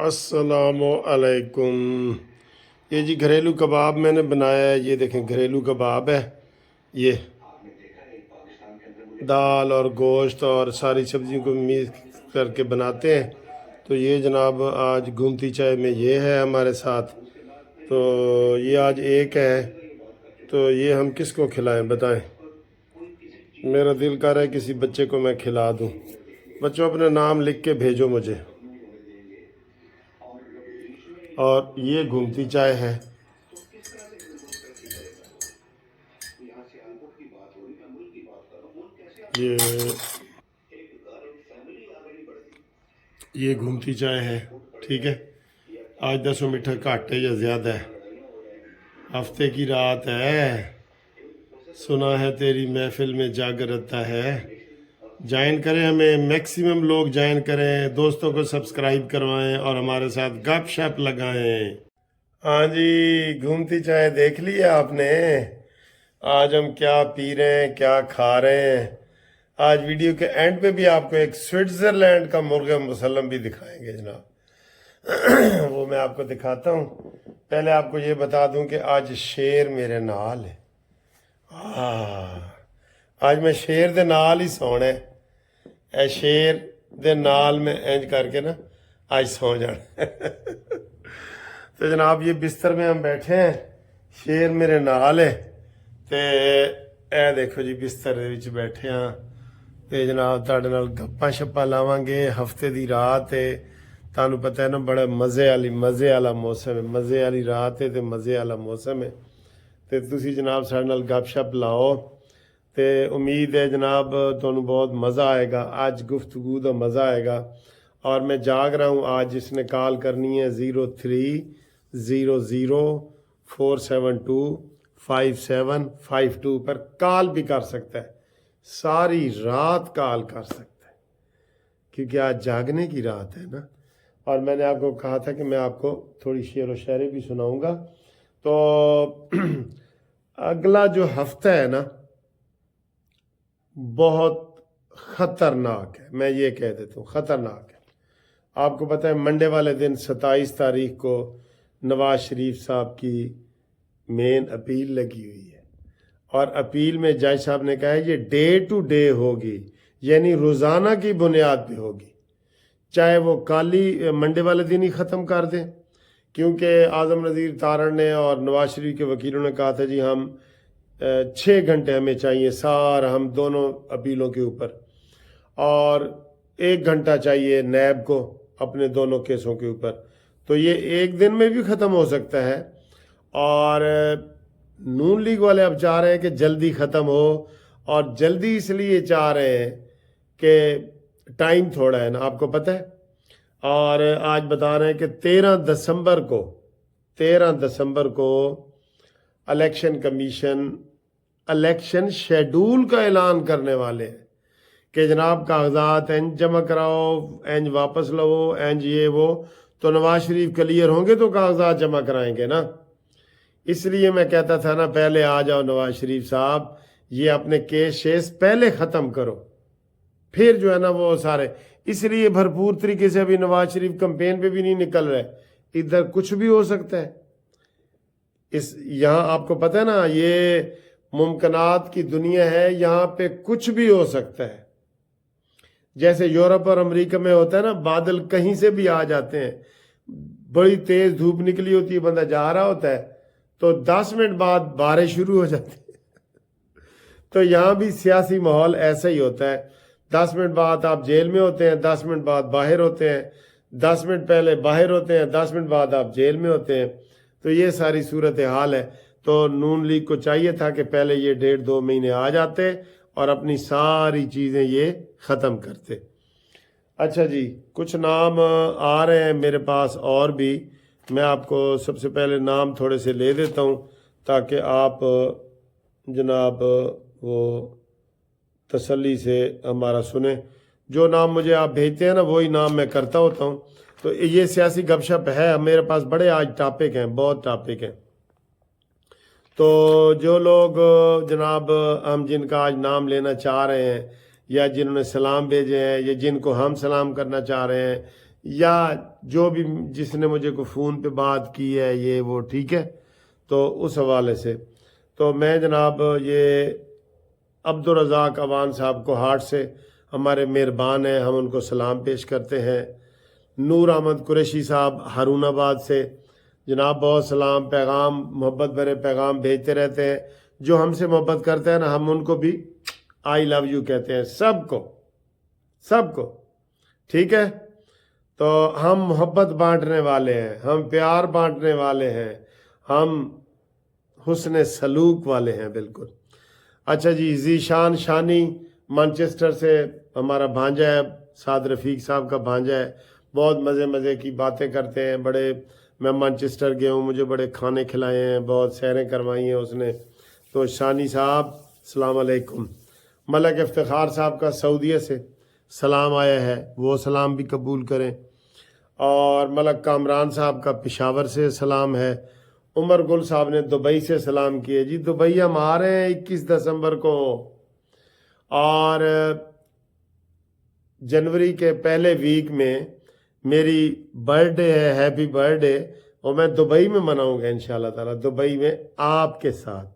السلام علیکم۔ یہ جی گھریلو کباب میں نے بنایا ہے، یہ دیکھیں گھریلو کباب ہے۔ یہ دال اور گوشت اور ساری سبزیوں کو مکس کر کے بناتے ہیں۔ تو یہ جناب آج گھومتی چائے میں یہ ہے ہمارے ساتھ۔ تو یہ آج ایک ہے، تو یہ ہم کس کو کھلائیں بتائیں؟ میرا دل کر رہا ہے کسی بچے کو میں کھلا دوں۔ بچوں اپنا نام لکھ کے بھیجو مجھے۔ اور یہ گھومتی چائے ہے۔ یہ گھومتی چائے ہے، ٹھیک ہے۔ آج 10 میٹھا گھٹ ہے یا زیادہ ہے؟ ہفتے کی رات ہے، سنا ہے تیری محفل میں جاگ رہتا ہے۔ جوائن کریں ہمیں، میکسیمم لوگ جوائن کریں، دوستوں کو سبسکرائب کروائیں اور ہمارے ساتھ گپ شپ لگائیں۔ ہاں جی، گھومتی چائے دیکھ لی ہے آپ نے؟ آج ہم کیا پی رہے ہیں، کیا کھا رہے ہیں۔ آج ویڈیو کے اینڈ پہ بھی آپ کو ایک سوئٹزرلینڈ کا مرغ مسلم بھی دکھائیں گے جناب، وہ میں آپ کو دکھاتا ہوں۔ پہلے آپ کو یہ بتا دوں کہ آج شیر میرے نال ہے۔ آج میں شیر دے نال ہی سونا ہے۔ اے شیر دے نال میں انج کر کے نا آج سو جانا۔ تو جناب یہ بستر میں ہم بیٹھے ہیں، شیر میرے نال ہے تے اے دیکھو جی بستر دے وچ بیٹھے ہاں تے جناب تہاڈے نال گپاں شپاں لاواਂਗੇ۔ ہفتے دی رات ہے، تانوں پتہ ہے نا، بڑا مزے والا موسم ہے، مزے والی رات ہے تے مزے والا موسم ہے تے تسی جناب ساڈے نال گپ شپ لاؤ تے امید ہے جناب تانوں بہت مزہ آئے گا۔ آج گفتگو دا مزہ آئے گا۔ اور میں جاگ رہا ہوں، آج جس نے کال کرنی ہے 0300472572 پر کال بھی کر سکتا ہے، ساری رات کال کر سکتا ہے، کیونکہ آج جاگنے کی رات ہے نا۔ اور میں نے آپ کو کہا تھا کہ میں آپ کو تھوڑی شعر و شاعری بھی سناؤں گا۔ تو اگلا جو ہفتہ ہے نا بہت خطرناک ہے، میں یہ کہہ دیتا ہوں خطرناک ہے۔ آپ کو پتہ ہے منڈے والے دن 27 تاریخ کو نواز شریف صاحب کی مین اپیل لگی ہوئی ہے، اور اپیل میں جج صاحب نے کہا ہے یہ ڈے ٹو ڈے ہوگی، یعنی روزانہ کی بنیاد پہ ہوگی، چاہے وہ کالی منڈے والے دن ہی ختم کر دیں، کیونکہ اعظم نذیر تارڑ نے اور نواز شریف کے وکیلوں نے کہا تھا جی ہم 6 گھنٹے ہمیں چاہیے سارا، ہم دونوں اپیلوں کے اوپر، اور 1 گھنٹہ چاہیے نیب کو اپنے دونوں کیسوں کے اوپر۔ تو یہ ایک دن میں بھی ختم ہو سکتا ہے، اور نون لیگ والے اب چاہ رہے ہیں کہ جلدی ختم ہو، اور جلدی اس لیے چاہ رہے ہیں کہ ٹائم تھوڑا ہے نا، آپ کو پتہ ہے۔ اور آج بتا رہے ہیں کہ 13 دسمبر کو الیکشن کمیشن الیکشن شیڈول کا اعلان کرنے والے ہیں کہ جناب کاغذات انج جمع کراؤ، انج واپس لو، انج یہ وہ۔ تو نواز شریف کلیئر ہوں گے تو کاغذات جمع کرائیں گے نا۔ اس لیے میں کہتا تھا نا پہلے آ جاؤ نواز شریف صاحب، یہ اپنے کیس شیس پہلے ختم کرو، پھر جو ہے نا وہ سارے۔ اس لیے بھرپور طریقے سے ابھی نواز شریف کمپین پہ بھی نہیں نکل رہے، ادھر کچھ بھی ہو سکتا ہے۔ یہاں آپ کو پتہ ہے نا یہ ممکنات کی دنیا ہے، یہاں پہ کچھ بھی ہو سکتا ہے۔ جیسے یورپ اور امریکہ میں ہوتا ہے نا، بادل کہیں سے بھی آ جاتے ہیں، بڑی تیز دھوپ نکلی ہوتی ہے، بندہ جا رہا ہوتا ہے تو 10 منٹ بعد بارش شروع ہو جاتی ہے۔ تو یہاں بھی سیاسی ماحول ایسا ہی ہوتا ہے، 10 منٹ بعد آپ جیل میں ہوتے ہیں، 10 منٹ بعد باہر ہوتے ہیں، 10 منٹ پہلے باہر ہوتے ہیں، 10 منٹ بعد آپ جیل میں ہوتے ہیں۔ تو یہ ساری صورتحال ہے۔ تو نون لیگ کو چاہیے تھا کہ پہلے یہ 1.5-2 مہینے آ جاتے اور اپنی ساری چیزیں یہ ختم کرتے۔ اچھا جی، کچھ نام آ رہے ہیں میرے پاس اور بھی، میں آپ کو سب سے پہلے نام تھوڑے سے لے دیتا ہوں تاکہ آپ جناب وہ تسلی سے ہمارا سنیں۔ جو نام مجھے آپ بھیجتے ہیں نا وہی نام میں کرتا ہوتا ہوں۔ تو یہ سیاسی گپ شپ ہے، میرے پاس بڑے آج ٹاپک ہیں، بہت ٹاپک ہیں۔ تو جو لوگ جناب ہم جن کا آج نام لینا چاہ رہے ہیں، یا جنہوں نے سلام بھیجے ہیں، یا جن کو ہم سلام کرنا چاہ رہے ہیں، یا جو بھی جس نے مجھے کو فون پہ بات کی ہے یہ وہ، ٹھیک ہے، تو اس حوالے سے تو میں جناب یہ عبدالرزاق اوان صاحب کو ہارٹ سے ہمارے مہربان ہیں، ہم ان کو سلام پیش کرتے ہیں۔ نور احمد قریشی صاحب ہارون آباد سے، جناب بہت سلام، پیغام محبت بھرے پیغام بھیجتے رہتے ہیں، جو ہم سے محبت کرتے ہیں نا ہم ان کو بھی آئی لو یو کہتے ہیں، سب کو، ٹھیک ہے۔ تو ہم محبت بانٹنے والے ہیں، ہم پیار بانٹنے والے ہیں، ہم حسن سلوک والے ہیں، بالکل۔ اچھا جی، ذیشان شانی مانچسٹر سے ہمارا بھانجا ہے، سعد رفیق صاحب کا بھانجا ہے، بہت مزے کی باتیں کرتے ہیں، بڑے، میں مانچسٹر گیا ہوں، مجھے بڑے کھانے کھلائے ہیں، بہت سیریں کروائی ہیں اس نے، تو شانی صاحب السلام علیکم۔ ملک افتخار صاحب کا سعودیہ سے سلام آیا ہے، وہ سلام بھی قبول کریں۔ اور ملک کامران صاحب کا پشاور سے سلام ہے۔ عمر گل صاحب نے دبئی سے سلام کیے، جی دبئی ہم آ رہے ہیں 21 دسمبر کو، اور جنوری کے پہلے ویک میں میری برتھ ڈے ہے، ہیپی برتھ ڈے، اور میں دبئی میں مناؤں گا انشاءاللہ تعالی، دبئی میں آپ کے ساتھ۔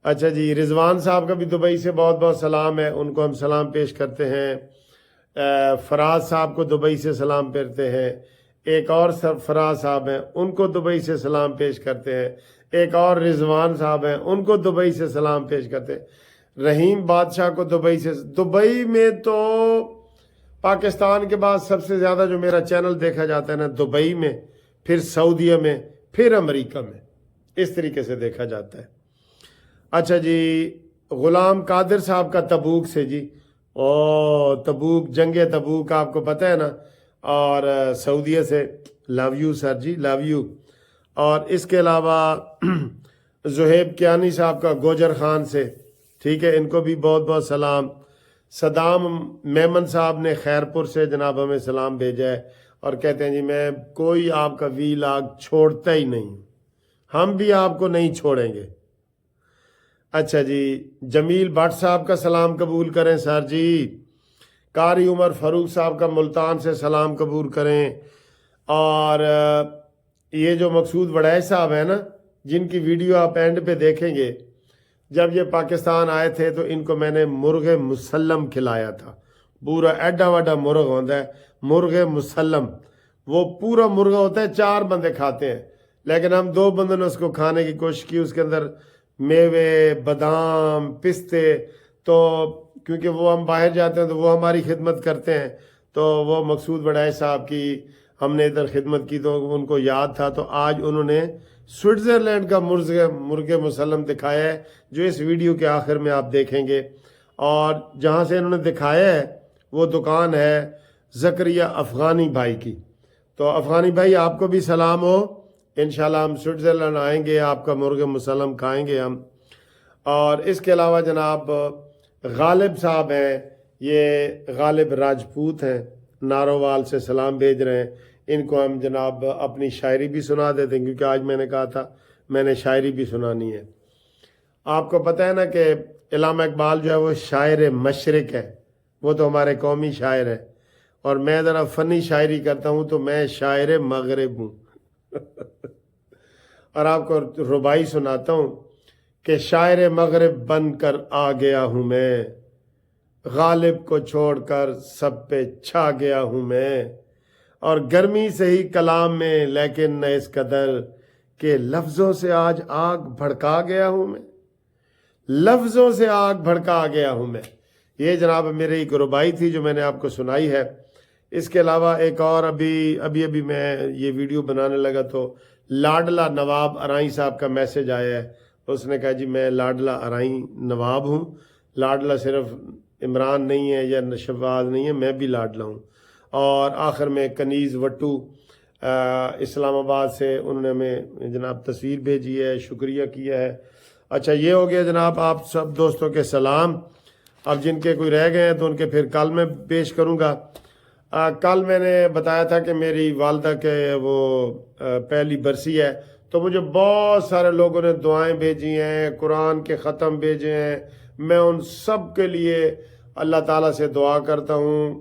اچھا جی، رضوان صاحب کا بھی دبئی سے بہت بہت سلام ہے، ان کو ہم سلام پیش کرتے ہیں۔ فراز صاحب کو دبئی سے سلام کرتے ہیں۔ ایک اور فراز صاحب ہیں، ان کو دبئی سے سلام پیش کرتے ہیں۔ ایک اور رضوان صاحب ہیں، ان کو دبئی سے سلام پیش کرتے ہیں۔ رحیم بادشاہ کو دبئی سے، دبئی میں تو پاکستان کے بعد سب سے زیادہ جو میرا چینل دیکھا جاتا ہے نا، دبئی میں، پھر سعودیہ میں، پھر امریکہ میں، اس طریقے سے دیکھا جاتا ہے۔ اچھا جی، غلام قادر صاحب کا تبوک سے، جی تبوک، جنگ تبوک آپ کو پتہ ہے نا، اور سعودیہ سے love you sir G, love you. اور اس کے علاوہ زہیب کیانی صاحب کا گوجر خان سے، ٹھیک ہے، ان کو بھی بہت بہت سلام۔ صدام میمن صاحب نے خیرپور سے جناب ہمیں سلام بھیجا ہے، اور کہتے ہیں جی میں کوئی آپ کا ویلاگ چھوڑتا ہی نہیں، ہم بھی آپ کو نہیں چھوڑیں گے۔ اچھا جی، جمیل بٹ صاحب کا سلام قبول کریں سر جی۔ قاری عمر فاروق صاحب کا ملتان سے سلام قبول کریں۔ اور یہ جو مقصود وڑائچ صاحب ہیں نا، جن کی ویڈیو آپ اینڈ پہ دیکھیں گے، جب یہ پاکستان آئے تھے تو ان کو میں نے مرغ مسلم کھلایا تھا، پورا ایڈا وڈا مرغ ہوتا ہے، مرغ مسلم، وہ پورا مرغہ ہوتا ہے، 4 بندے کھاتے ہیں، لیکن ہم 2 بندوں نے اس کو کھانے کی کوشش کی، اس کے اندر میوے، بادام، پستے، تو کیونکہ وہ ہم باہر جاتے ہیں تو وہ ہماری خدمت کرتے ہیں، تو وہ مقصود وڑائچ صاحب کی ہم نے ادھر خدمت کی تو ان کو یاد تھا، تو آج انہوں نے سوئٹزرلینڈ کا مرغ مسلم دکھایا ہے، جو اس ویڈیو کے آخر میں آپ دیکھیں گے۔ اور جہاں سے انہوں نے دکھایا ہے وہ دکان ہے زکریا افغانی بھائی کی، تو افغانی بھائی آپ کو بھی سلام ہو، انشاءاللہ ہم سوئٹزرلینڈ آئیں گے، آپ کا مرغ مسلم کھائیں گے ہم۔ اور اس کے علاوہ جناب غالب صاحب ہیں، یہ غالب راجپوت ہیں، نارووال سے سلام بھیج رہے ہیں، ان کو ہم جناب اپنی شاعری بھی سنا دیتے ہیں، کیونکہ آج میں نے کہا تھا میں نے شاعری بھی سنانی ہے۔ آپ کو پتہ ہے نا کہ علامہ اقبال جو ہے وہ شاعر مشرق ہے، وہ تو ہمارے قومی شاعر ہیں، اور میں ذرا فنی شاعری کرتا ہوں تو میں شاعر مغرب ہوں۔ اور آپ کو ربائی سناتا ہوں کہ شاعر مغرب بن کر آ گیا ہوں میں، غالب کو چھوڑ کر سب پہ چھا گیا ہوں میں، اور گرمی سے ہی کلام میں لیکن نہ اس قدر کہ لفظوں سے آج آگ بھڑکا گیا ہوں میں، لفظوں سے آگ بھڑکا گیا ہوں میں۔ یہ جناب میرے ایک ربائی تھی جو میں نے آپ کو سنائی ہے۔ اس کے علاوہ ایک اور ابھی میں یہ ویڈیو بنانے لگا تو لاڈلا نواب ارائیں صاحب کا میسج آیا ہے، اس نے کہا جی میں لاڈلا ارائیں نواب ہوں، لاڈلا صرف عمران نہیں ہے یا شہباز نہیں ہے، میں بھی لاڈلا ہوں۔ اور آخر میں کنیز وٹو اسلام آباد سے انہوں نے ہمیں جناب تصویر بھیجی ہے، شکریہ کیا ہے۔ اچھا یہ ہو گیا جناب آپ سب دوستوں کے سلام۔ اب جن کے کوئی رہ گئے ہیں تو ان کے پھر کل میں پیش کروں گا۔ کل میں نے بتایا تھا کہ میری والدہ کے وہ پہلی برسی ہے، تو مجھے بہت سارے لوگوں نے دعائیں بھیجی ہیں، قرآن کے ختم بھیجے ہیں، میں ان سب کے لیے اللہ تعالیٰ سے دعا کرتا ہوں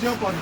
jump on